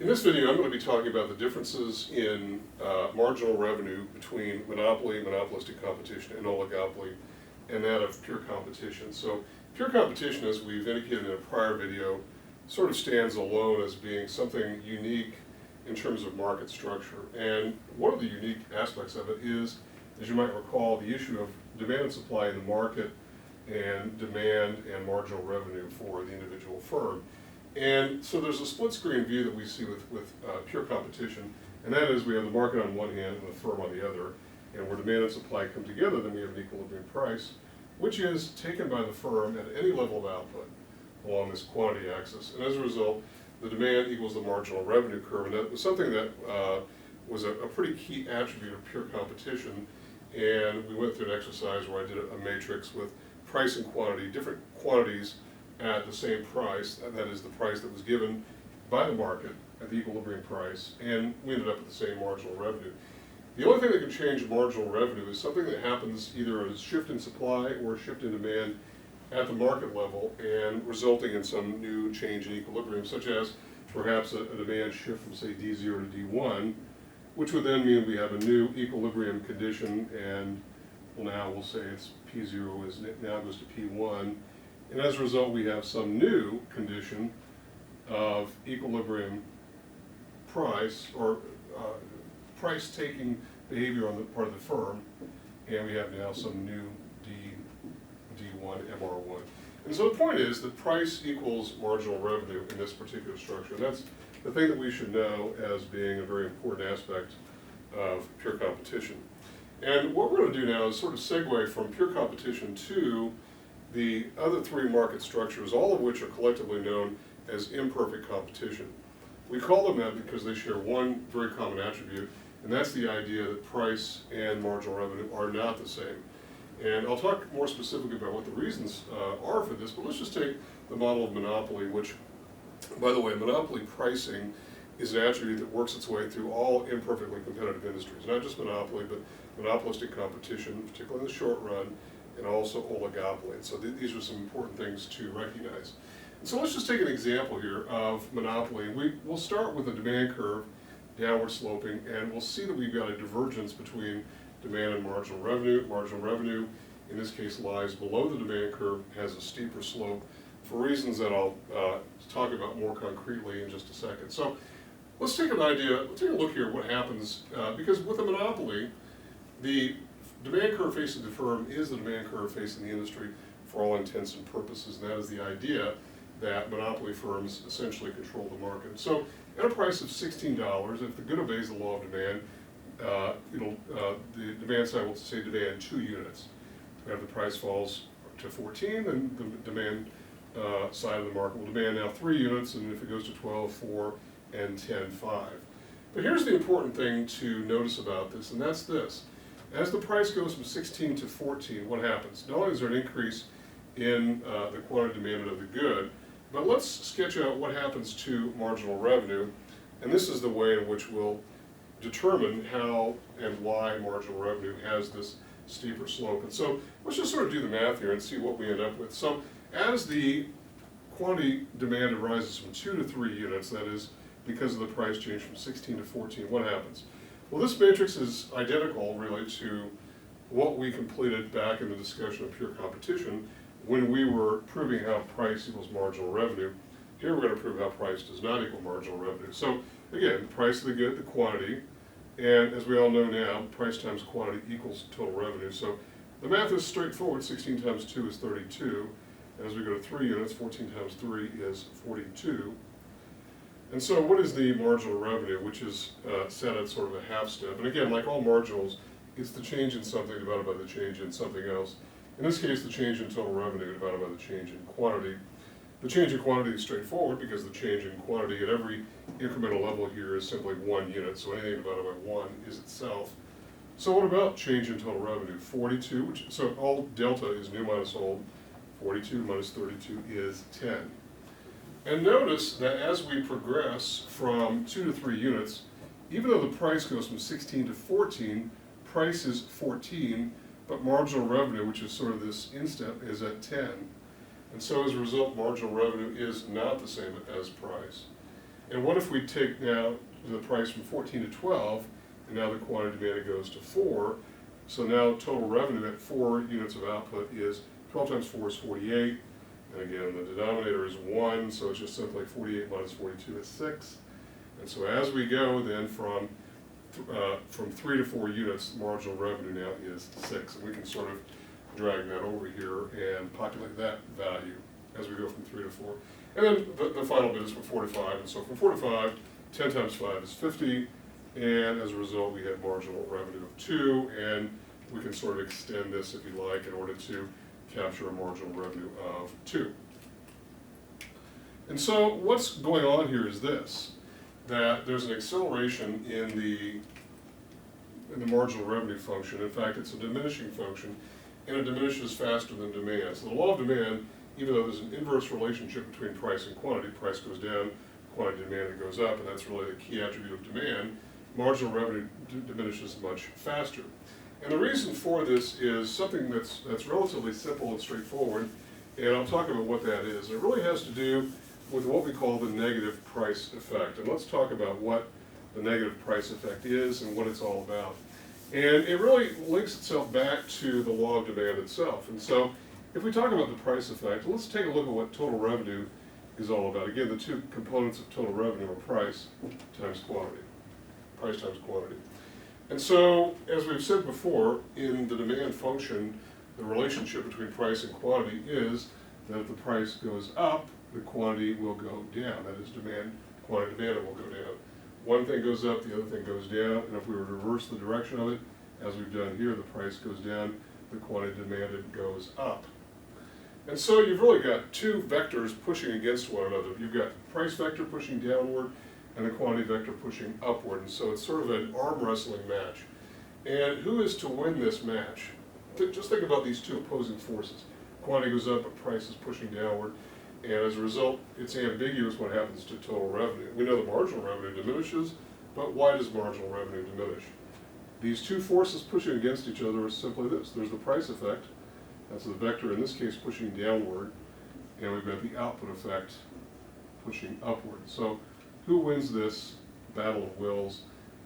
In this video, I'm going to be talking about the differences in marginal revenue between monopoly, monopolistic competition, and oligopoly, and that of pure competition. So pure competition, as we've indicated in a prior video, sort of stands alone as being something unique in terms of market structure. And one of the unique aspects of it is, as you might recall, the issue of demand and supply in the market and demand and marginal revenue for the individual firm. And so there's a split screen view that we see with pure competition, and that is we have the market on one hand and the firm on the other, and where demand and supply come together, then we have an equilibrium price, which is taken by the firm at any level of output along this quantity axis. And as a result, the demand equals the marginal revenue curve, and that was something that was a pretty key attribute of pure competition. And we went through an exercise where I did a matrix with price and quantity, different quantities at the same price, that is the price that was given by the market at the equilibrium price, and we ended up with the same marginal revenue. The only thing that can change marginal revenue is something that happens either as a shift in supply or a shift in demand at the market level, and resulting in some new change in equilibrium, such as perhaps a demand shift from, say, D0 to D1, which would then mean we have a new equilibrium condition, and well, now we'll say it's P0 is now goes to P1. And as a result, we have some new condition of equilibrium price, or price-taking behavior on the part of the firm, and we have now some new D1, MR1. And so the point is that price equals marginal revenue in this particular structure. And that's the thing that we should know as being a very important aspect of pure competition. And what we're going to do now is sort of segue from pure competition to the other three market structures, all of which are collectively known as imperfect competition. We call them that because they share one very common attribute, and that's the idea that price and marginal revenue are not the same. And I'll talk more specifically about what the reasons are for this, but let's just take the model of monopoly, which, by the way, monopoly pricing is an attribute that works its way through all imperfectly competitive industries, not just monopoly, but monopolistic competition, particularly in the short run, and also oligopoly. And so these are some important things to recognize. And so let's just take an example here of monopoly. We'll start with a demand curve, downward sloping, and we'll see that we've got a divergence between demand and marginal revenue. Marginal revenue, in this case, lies below the demand curve, has a steeper slope for reasons that I'll talk about more concretely in just a second. So let's take a look here at what happens, because with a monopoly, the demand curve facing the firm is the demand curve facing the industry for all intents and purposes, and that is the idea that monopoly firms essentially control the market. So at a price of $16, if the good obeys the law of demand, the demand side will say demand 2 units. If the price falls to 14, then the demand side of the market will demand now 3 units, and if it goes to 12, 4, and 10, 5. But here's the important thing to notice about this, and that's this. As the price goes from 16 to 14, what happens? Not only is there an increase in the quantity demanded of the good, but let's sketch out what happens to marginal revenue, and this is the way in which we'll determine how and why marginal revenue has this steeper slope. And so let's just sort of do the math here and see what we end up with. So as the quantity demand rises from 2 to 3 units, that is because of the price change from 16 to 14, what happens? Well, this matrix is identical really to what we completed back in the discussion of pure competition when we were proving how price equals marginal revenue. Here we're going to prove how price does not equal marginal revenue. So again, price of the good, the quantity, and as we all know now, price times quantity equals total revenue. So the math is straightforward. 16 times 2 is 32. And as we go to 3 units, 14 times 3 is 42. And so what is the marginal revenue, which is set at sort of a half step? And again, like all marginals, it's the change in something divided by the change in something else. In this case, the change in total revenue divided by the change in quantity. The change in quantity is straightforward because the change in quantity at every incremental level here is simply 1 unit, so anything divided by 1 is itself. So what about change in total revenue? 42, so all delta is new minus old. 42 minus 32 is 10. And notice that as we progress from 2 to 3 units, even though the price goes from 16 to 14, price is 14, but marginal revenue, which is sort of this instep, is at 10. And so as a result, marginal revenue is not the same as price. And what if we take now the price from 14 to 12, and now the quantity demanded goes to 4, so now total revenue at 4 units of output is 12 times 4 is 48, and again the denominator is 1, so it's just simply 48 minus 42 is 6. And so as we go then from 3 to 4 units, the marginal revenue now is 6, and we can sort of drag that over here and populate that value as we go from 3 to 4. And then the final bit is from 4 to 5, and so from 4 to 5, 10 times 5 is 50, and as a result we have marginal revenue of 2, and we can sort of extend this if you like in order to capture a marginal revenue of 2. And so what's going on here is this, that there's an acceleration in the marginal revenue function. In fact, it's a diminishing function, and it diminishes faster than demand. So the law of demand, even though there's an inverse relationship between price and quantity, price goes down, quantity demanded goes up, and that's really the key attribute of demand, marginal revenue diminishes much faster. And the reason for this is something that's relatively simple and straightforward, and I'll talk about what that is. It really has to do with what we call the negative price effect. And let's talk about what the negative price effect is and what it's all about. And it really links itself back to the law of demand itself. And so if we talk about the price effect, let's take a look at what total revenue is all about. Again, the two components of total revenue are price times quantity. Price times quantity. And so, as we've said before, in the demand function, the relationship between price and quantity is that if the price goes up, the quantity will go down. That is, quantity demanded will go down. One thing goes up, the other thing goes down, and if we were to reverse the direction of it, as we've done here, the price goes down, the quantity demanded goes up. And so you've really got two vectors pushing against one another. You've got the price vector pushing downward and the quantity vector pushing upward. And so it's sort of an arm wrestling match. And who is to win this match? Just think about these two opposing forces. Quantity goes up, but price is pushing downward. And as a result, it's ambiguous what happens to total revenue. We know the marginal revenue diminishes, but why does marginal revenue diminish? These two forces pushing against each other is simply this. There's the price effect. That's the vector, in this case, pushing downward. And we've got the output effect pushing upward. So who wins this battle of wills?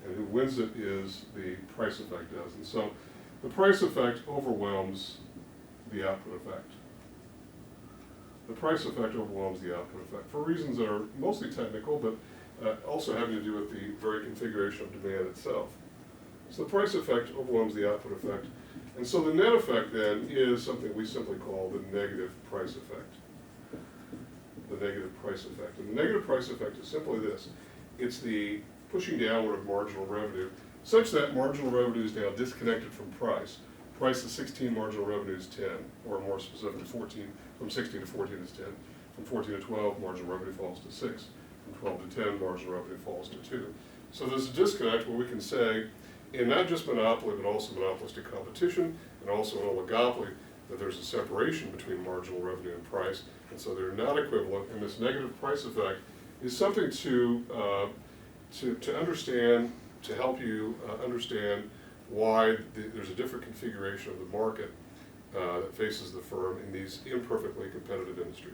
And who wins it is the price effect does. And so the price effect overwhelms the output effect. The price effect overwhelms the output effect for reasons that are mostly technical, but also having to do with the very configuration of demand itself. So the price effect overwhelms the output effect. And so the net effect then is something we simply call the negative price effect. The negative price effect. And the negative price effect is simply this. It's the pushing downward of marginal revenue, such that marginal revenue is now disconnected from price. Price is 16, marginal revenue is 10, or more specifically 14. From 16 to 14 is 10. From 14 to 12, marginal revenue falls to 6. From 12 to 10, marginal revenue falls to 2. So there's a disconnect where we can say, in not just monopoly, but also monopolistic competition, and also in oligopoly, that there's a separation between marginal revenue and price, and so they're not equivalent, and this negative price effect is something to understand, to help you understand why there's a different configuration of the market that faces the firm in these imperfectly competitive industries.